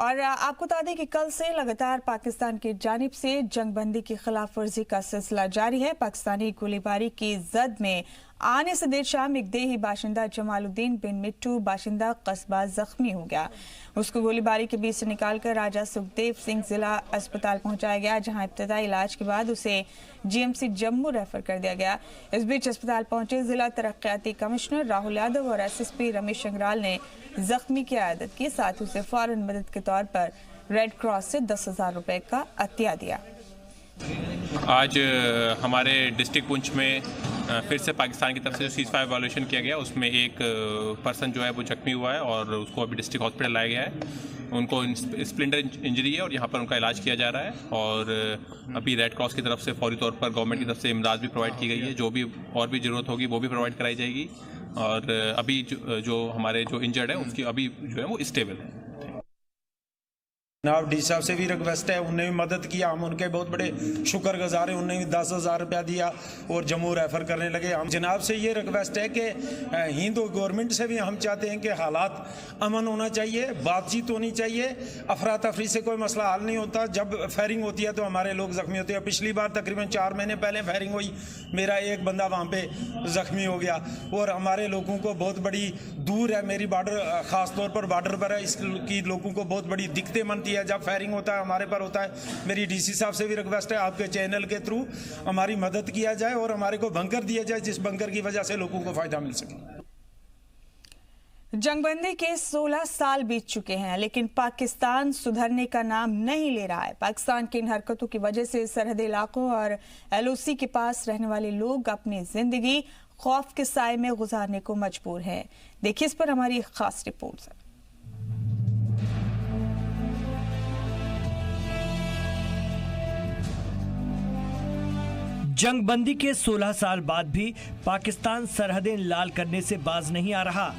और आपको बता दें कि कल से लगातार पाकिस्तान की जानिब से जंगबंदी की खिलाफ वर्जी का सिलसिला जारी है। पाकिस्तानी गोलीबारी की जद में आने से देर शाम एक देही बाशिंदा जमालुद्दीन बिन मिट्टू बाशिंदा कस्बा जख्मी हो गया। उसको गोलीबारी के बीच से निकालकर राजा सुखदेव सिंह जिला अस्पताल पहुंचाया गया, जहां इब्तदाई इलाज के बाद उसे जीएमसी जम्मू रेफर कर दिया गया। इस बीच अस्पताल पहुंचे जिला तरक्याती कमिश्नर राहुल यादव और एसएसपी रमेश अंग्राल ने जख्मी की आयादत की, साथ ही उसे फौरन मदद के तौर पर रेड क्रॉस से 10,000 रुपए का अतिया दिया। आज हमारे डिस्ट्रिक्ट पुंछ में फिर से पाकिस्तान की तरफ से जो सीज़ फायर वायलेशन किया गया उसमें एक पर्सन जो है वो जख्मी हुआ है और उसको अभी डिस्ट्रिक्ट हॉस्पिटल लाया गया है। उनको स्प्लिंटर इंजरी है और यहाँ पर उनका इलाज किया जा रहा है और अभी रेड क्रॉस की तरफ से फौरी तौर पर गवर्नमेंट की तरफ से इमदाद भी प्रोवाइड की गई है। जो भी और भी ज़रूरत होगी वो भी प्रोवाइड कराई जाएगी और अभी जो हमारे जो इंजर्ड है उसकी अभी जो है वो स्टेबल है। जनाब डी साहब से भी रिक्वेस्ट है, उन्हें भी मदद किया, हम उनके बहुत बड़े शुक्रगुजार हैं। उन्हें भी 10,000 रुपया दिया और जम्मू रेफ़र करने लगे। हम जनाब से ये रिक्वेस्ट है कि हिंदू गवर्नमेंट से भी हम चाहते हैं कि हालात अमन होना चाहिए, बातचीत होनी चाहिए। अफरा तफरी से कोई मसला हल नहीं होता। जब फायरिंग होती है तो हमारे लोग ज़ख्मी होते हैं। पिछली बार तकरीबन 4 महीने पहले फायरिंग हुई, मेरा एक बंदा वहाँ पर ज़ख्मी हो गया और हमारे लोगों को बहुत बड़ी दूर है, मेरी बॉर्डर ख़ास तौर पर बॉर्डर पर है, इसकी लोगों को बहुत बड़ी दिक्कतें बनती है जब फायरिंग होता है, हमारे पर होता है। मेरी डीसी साहब से भी रिक्वेस्ट है आपके चैनल के थ्रू हमारी मदद किया जाए और हमारे को बंकर दिया जाए जिस बंकर की वजह से लोगों को फायदा मिल सके। जंगबंदी के 16 साल बीत चुके हैं लेकिन पाकिस्तान सुधरने का नाम नहीं ले रहा है। पाकिस्तान की इन हरकतों की वजह से सरहदी इलाकों और एलओसी के पास रहने वाले लोग अपनी जिंदगी खौफ के साए में गुजारने को मजबूर हैं। देखिए इस पर हमारी एक खास रिपोर्ट है। जंगबंदी के 16 साल बाद भी पाकिस्तान सरहदें लाल करने से बाज नहीं आ रहा।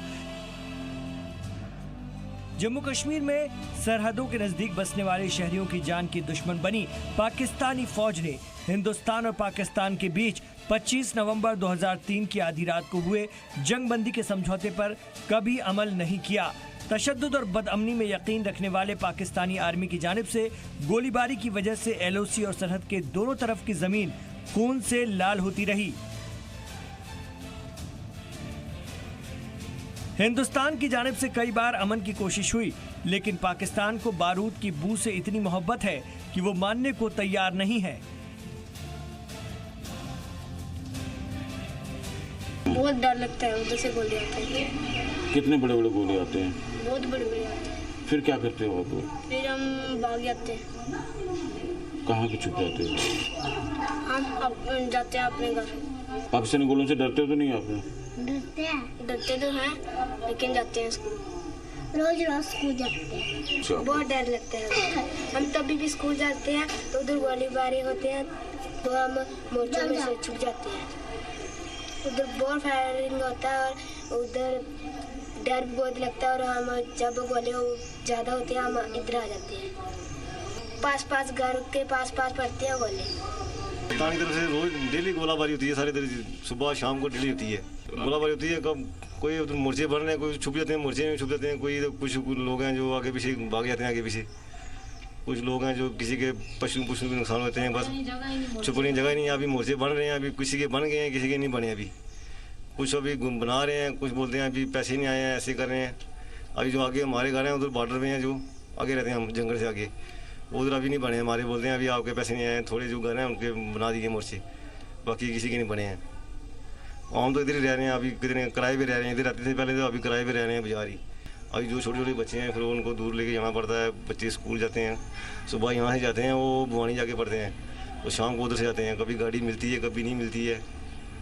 जम्मू कश्मीर में सरहदों के नजदीक बसने वाले शहरियों की जान की दुश्मन बनी पाकिस्तानी फौज ने हिंदुस्तान और पाकिस्तान के बीच 25 नवंबर 2003 की आधी रात को हुए जंगबंदी के समझौते पर कभी अमल नहीं किया। तशद्दुद और बदअमनी में यकीन रखने वाले पाकिस्तानी आर्मी की जानिब से गोलीबारी की वजह से एलओसी और सरहद के दोनों तरफ की जमीन खून से लाल होती रही। हिंदुस्तान की जानिब से कई बार अमन की कोशिश हुई लेकिन पाकिस्तान को बारूद की बू से इतनी मोहब्बत है कि वो मानने को तैयार नहीं है। बहुत डर लगता है, उधर से गोली आते हैं। कितने बड़े बड़े गोले आते हैं? बहुत बड़े बड़े आते हैं। फिर क्या करते हो आप? फिर हम भाग जाते हैं। कहाँ पे छुप जाते हो? हम जाते हैं अपने घर। पाकिस्तानी गोलों से डरते हो तो नहीं आप? डरते तो हैं लेकिन जाते हैं स्कूल। रोज स्कूल जाते हैं। बहुत डर लगता है। हम तभी भी स्कूल जाते हैं तो उधर गोलीबारी होते हैं तो हम मोर्चों में से छुप जाते हैं। उधर बहुत फायरिंग होता है और उधर डर भी बहुत लगता है और हम जब गोले ज़्यादा होते हैं हम इधर आ जाते हैं। पास घर के पास पड़ते हैं गोले। पाकिस्तान की तरफ से रोज डेली गोलाबारी होती है, सारे दिन सुबह शाम को डेली होती है गोलाबारी होती है। कब कोई मोर्चे भर रहे हैं, कोई छुप जाते हैं, मोर्चे में छुप जाते हैं। कोई कुछ लोग हैं जो आगे पीछे भाग जाते हैं, आगे पीछे कुछ लोग हैं जो किसी के पशु भी नुकसान होते हैं। बस छुपने की जगह नहीं है। अभी मोर्चे बन रहे हैं, अभी किसी के बन गए हैं, किसी के नहीं बने। अभी कुछ अभी बना रहे हैं, कुछ बोलते हैं अभी पैसे नहीं आए हैं, ऐसे कर रहे हैं। अभी जो आगे हमारे घर हैं उधर बॉर्डर में हैं, जो आगे रहते हैं हम जंगल से आगे, उधर अभी नहीं बने हमारे। बोलते हैं अभी आपके पैसे नहीं आए हैं। थोड़े जो घर हैं उनके बना दिए मोर्चे, बाकी किसी के नहीं बने हैं। हम तो इधर ही रह रहे हैं, अभी कितने किराए पे रह रहे हैं। इधर रहते थे पहले तो, अभी किराए पे रह रहे हैं बाजार ही। अभी जो छोटे छोटे बच्चे हैं फिर उनको दूर लेके जाना पड़ता है। बच्चे स्कूल जाते हैं, सुबह यहाँ से जाते हैं, वो बुआनी जाके पढ़ते हैं, और शाम को उधर से जाते हैं। कभी गाड़ी मिलती है, कभी नहीं मिलती है।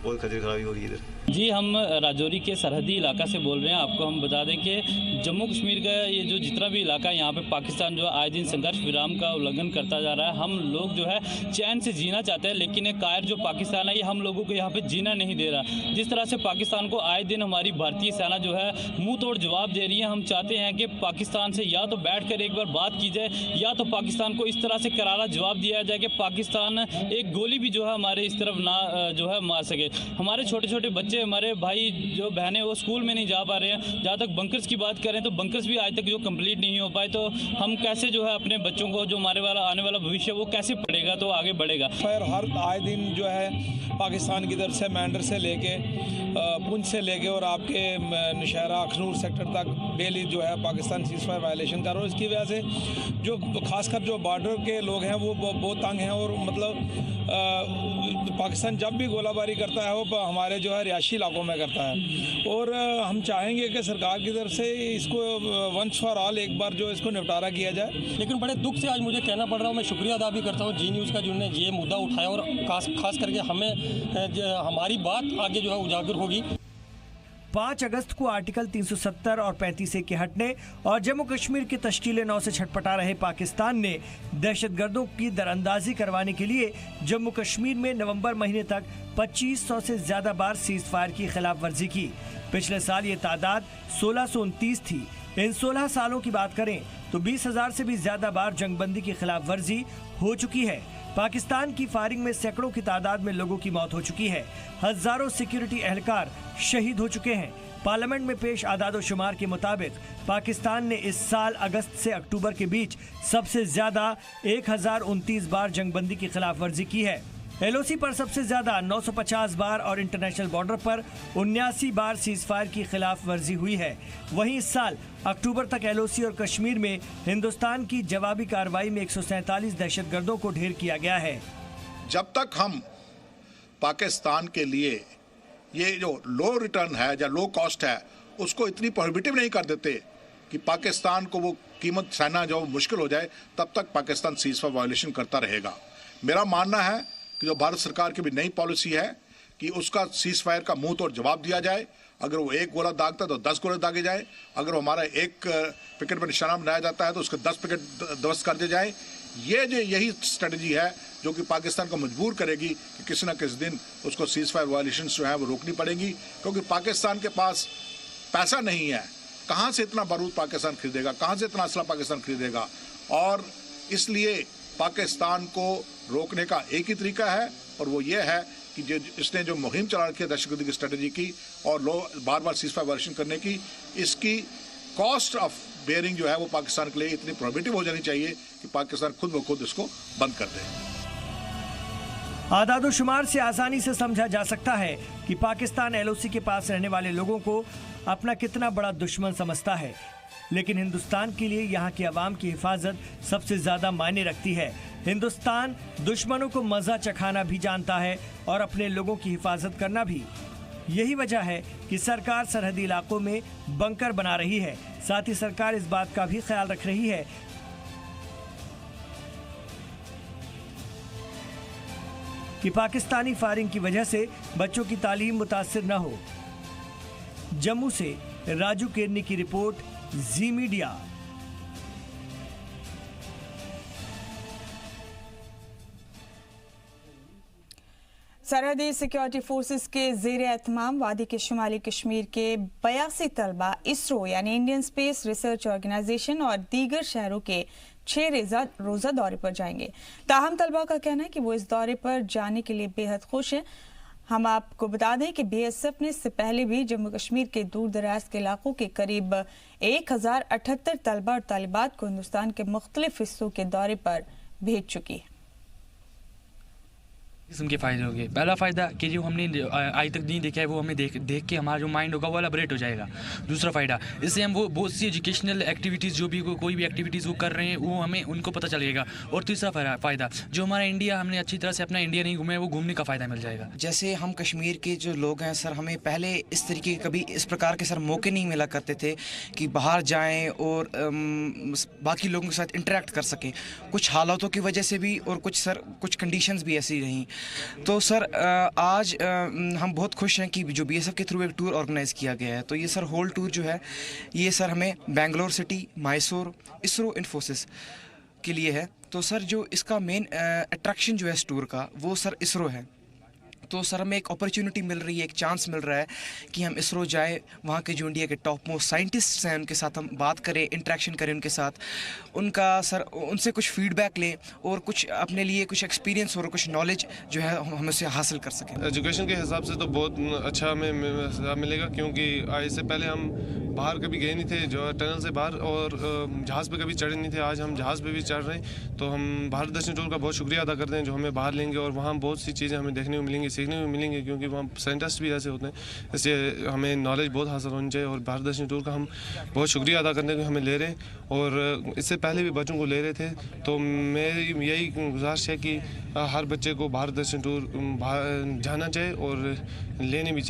बहुत खतरे खराबी हो रही है इधर। जी, हम राजौरी के सरहदी इलाका से बोल रहे हैं। आपको हम बता दें कि जम्मू कश्मीर का ये जो जितना भी इलाका है यहाँ पे पाकिस्तान जो है आए दिन संघर्ष विराम का उल्लंघन करता जा रहा है। हम लोग जो है चैन से जीना चाहते हैं लेकिन एक कायर जो पाकिस्तान है ये हम लोगों को यहाँ पे जीना नहीं दे रहा। जिस तरह से पाकिस्तान को आए दिन हमारी भारतीय सेना जो है मुँह तोड़ जवाब दे रही है। हम चाहते हैं कि पाकिस्तान से या तो बैठ कर एक बार बात की जाए या तो पाकिस्तान को इस तरह से करारा जवाब दिया जाए कि पाकिस्तान एक गोली भी जो है हमारे इस तरफ ना जो है मार सके। हमारे छोटे छोटे बच्चे, हमारे भाई जो बहनें वो स्कूल में नहीं जा पा रहे हैं। जहाँ तक बंकर्स की बात करें तो बंकर्स भी आज तक जो कंप्लीट नहीं हो पाए, तो हम कैसे जो है अपने बच्चों को, जो हमारे वाला आने वाला भविष्य वो कैसे पढ़ेगा, तो आगे बढ़ेगा। फिर हर आए दिन जो है पाकिस्तान की तरफ से मैंडर से लेके पुंछ से लेके और आपके नौशहरा अखनूर सेक्टर तक डेली जो है पाकिस्तान सीज़फायर वायलेशन कर रहा है। इसकी वजह से जो खासकर जो बॉर्डर के लोग हैं वो बहुत तंग हैं, और मतलब पाकिस्तान जब भी गोलाबारी करता है वो हमारे जो है रिहायशी इलाकों में करता है। और हम चाहेंगे कि सरकार की तरफ से इसको वंस फॉर ऑल एक बार जो इसको निपटारा किया जाए। लेकिन बड़े दुख से आज मुझे कहना पड़ रहा है, मैं शुक्रिया अदा भी करता हूँ जी न्यूज़ का जिन्होंने ये मुद्दा उठाया, और खास करके हमारी बात आगे जो है उजागर होगी। 5 अगस्त को आर्टिकल 370 और 35A के हटने और जम्मू कश्मीर की तश्कील 9 से छटपटा रहे पाकिस्तान ने दहशतगर्दों की दरअंदाजी करवाने के लिए जम्मू कश्मीर में नवंबर महीने तक 2500 से ज्यादा बार सीज फायर की खिलाफ वर्जी की। पिछले साल ये तादाद 1629 थी। इन 16 सालों की बात करें तो 20,000 से भी ज्यादा बार जंगबंदी की खिलाफ वर्जी हो चुकी है। पाकिस्तान की फायरिंग में सैकड़ों की तादाद में लोगों की मौत हो चुकी है। हजारों सिक्योरिटी एहलकार शहीद हो चुके हैं। पार्लियामेंट में पेश आदाद-ओ-शुमार के मुताबिक पाकिस्तान ने इस साल अगस्त से अक्टूबर के बीच सबसे ज्यादा 1029 बार जंगबंदी की खिलाफ वर्जी की है। LOC पर सबसे ज्यादा 950 बार और इंटरनेशनल बॉर्डर पर 79 बार सीज फायर की खिलाफ वर्जी हुई है। वहीं इस साल अक्टूबर तक LOC और कश्मीर में हिंदुस्तान की जवाबी कार्रवाई में 147 दहशतगर्दों को ढेर किया गया है। जब तक हम पाकिस्तान के लिए ये जो लो रिटर्न है या लो कॉस्ट है उसको इतनी प्रोहिबिटिव नहीं कर देते कि पाकिस्तान को वो कीमत सहना जो मुश्किल हो जाए, तब तक पाकिस्तान सीज फायर वायलेशन करता रहेगा। मेरा मानना है कि जो भारत सरकार की भी नई पॉलिसी है कि उसका सीज फायर का मुंह तोड़ जवाब दिया जाए। अगर वो 1 गोला दागता है तो 10 गोले दागे जाए। अगर हमारा 1 पिकेट पर निशाना बनाया जाता है तो उसके 10 पिकेट ध्वस्त कर दिए जाए। यही स्ट्रेटजी है जो कि पाकिस्तान को मजबूर करेगी कि किसी न किसी दिन उसको सीज फायर वायलेशन जो है वो रोकनी पड़ेगी, क्योंकि पाकिस्तान के पास पैसा नहीं है। कहाँ से इतना बारूद पाकिस्तान खरीदेगा, कहाँ से इतना असला पाकिस्तान खरीदेगा? और इसलिए पाकिस्तान को रोकने का एक ही तरीका है, और वो ये है कि इसने जो मुहिम चला रखी है दहशतगर्दी की स्ट्रेटजी की और बार बार सीज फायर वायलेशन करने की, इसकी कॉस्ट ऑफ बेयरिंग जो है वो पाकिस्तान के लिए इतनी प्रोहिबिटिव हो जानी चाहिए कि पाकिस्तान खुद ब खुद इसको बंद कर दे। आदाद-ओ-शुमार से आसानी से समझा जा सकता है कि पाकिस्तान LOC के पास रहने वाले लोगों को अपना कितना बड़ा दुश्मन समझता है, लेकिन हिंदुस्तान के लिए यहाँ की आवाम की हिफाजत सबसे ज्यादा मायने रखती है। हिंदुस्तान दुश्मनों को मजा चखाना भी जानता है और अपने लोगों की हिफाजत करना भी। यही वजह है कि सरकार सरहदी इलाकों में बंकर बना रही है। साथ ही सरकार इस बात का भी ख्याल रख रही है कि पाकिस्तानी फायरिंग की वजह से बच्चों की तालीम मुतासिर न हो। जम्मू से राजू केरनी की रिपोर्ट, जी मीडिया। सरहदी सिक्योरिटी फोर्सेस के ज़ेरे एहतमाम वादी के शुमाली कश्मीर के 82 तलबा इसरो यानी इंडियन स्पेस रिसर्च ऑर्गेनाइजेशन और दीगर शहरों के 6 रोज़ा दौरे पर जाएंगे। ताहम तलबा का कहना है कि वो इस दौरे पर जाने के लिए बेहद खुश हैं। हम आपको बता दें कि BSF ने इससे पहले भी जम्मू कश्मीर के दूर दराज के इलाकों के करीब 1078 तलबा और तालिबात को हिंदुस्तान के मुख्तलिफ हिस्सों के दौरे पर भेज चुकी है। किस्म के फ़ायदे होंगे। पहला फ़ायदा कि जो हमने आज तक नहीं देखा है वो हमें देख के हमारा जो माइंड होगा वो एलाबरेट हो जाएगा। दूसरा फ़ायदा, इससे हम वो बहुत सी एजुकेशनल एक्टिविटीज़ जो भी कोई भी एक्टिविटीज़ वो कर रहे हैं वो हमें उनको पता चलेगा। और तीसरा फ़ायदा, जो हमारा इंडिया हमने अच्छी तरह से अपना इंडिया नहीं घूमे वो घूमने का फ़ायदा मिल जाएगा। जैसे हम कश्मीर के जो लोग हैं सर, हमें पहले इस तरीके के कभी इस प्रकार के सर मौके नहीं मिला करते थे कि बाहर जाएँ और बाकी लोगों के साथ इंटरेक्ट कर सकें। कुछ हालातों की वजह से भी और कुछ कंडीशंस भी ऐसी रहीं। तो सर आज हम बहुत खुश हैं कि जो BSF के थ्रू एक टूर ऑर्गेनाइज़ किया गया है। तो ये सर होल टूर जो है ये सर हमें बेंगलोर सिटी, मैसूर, इसरो इन्फोसिस के लिए है। तो सर जो इसका मेन अट्रैक्शन जो है इस टूर का वो सर इसरो है। तो सर हमें एक अपॉर्चुनिटी मिल रही है, एक चांस मिल रहा है कि हम इसरो जाए, वहाँ के जो इंडिया के टॉप मोस्ट साइंटिस्ट हैं उनके साथ हम बात करें, इंटरेक्शन करें उनके साथ, उनका सर उनसे कुछ फीडबैक लें और कुछ अपने लिए कुछ एक्सपीरियंस और कुछ नॉलेज जो है हम उससे हासिल कर सकें। एजुकेशन के हिसाब से तो बहुत अच्छा हमें मिलेगा, क्योंकि इससे पहले हम बाहर कभी गए नहीं थे, जो टनल से बाहर, और जहाज़ पे कभी चढ़े नहीं थे। आज हम जहाज़ पे भी चढ़ रहे हैं, तो हम भारत दर्शन टूर का बहुत शुक्रिया अदा करते हैं जो हमें बाहर लेंगे, और वहाँ बहुत सी चीज़ें हमें देखने को मिलेंगी, सीखने को मिलेंगी, क्योंकि वहाँ साइंटिस्ट भी ऐसे होते हैं, इसलिए हमें नॉलेज बहुत हासिल होनी चाहिए। और भारत दर्शन टूर का हम बहुत शुक्रिया अदा करते हैं कि हमें ले रहे हैं, और इससे पहले भी बच्चों को ले रहे थे। तो मेरी यही गुजारिश है कि हर बच्चे को भारत दर्शन टूर जाना चाहिए और लेने भी चाहिए।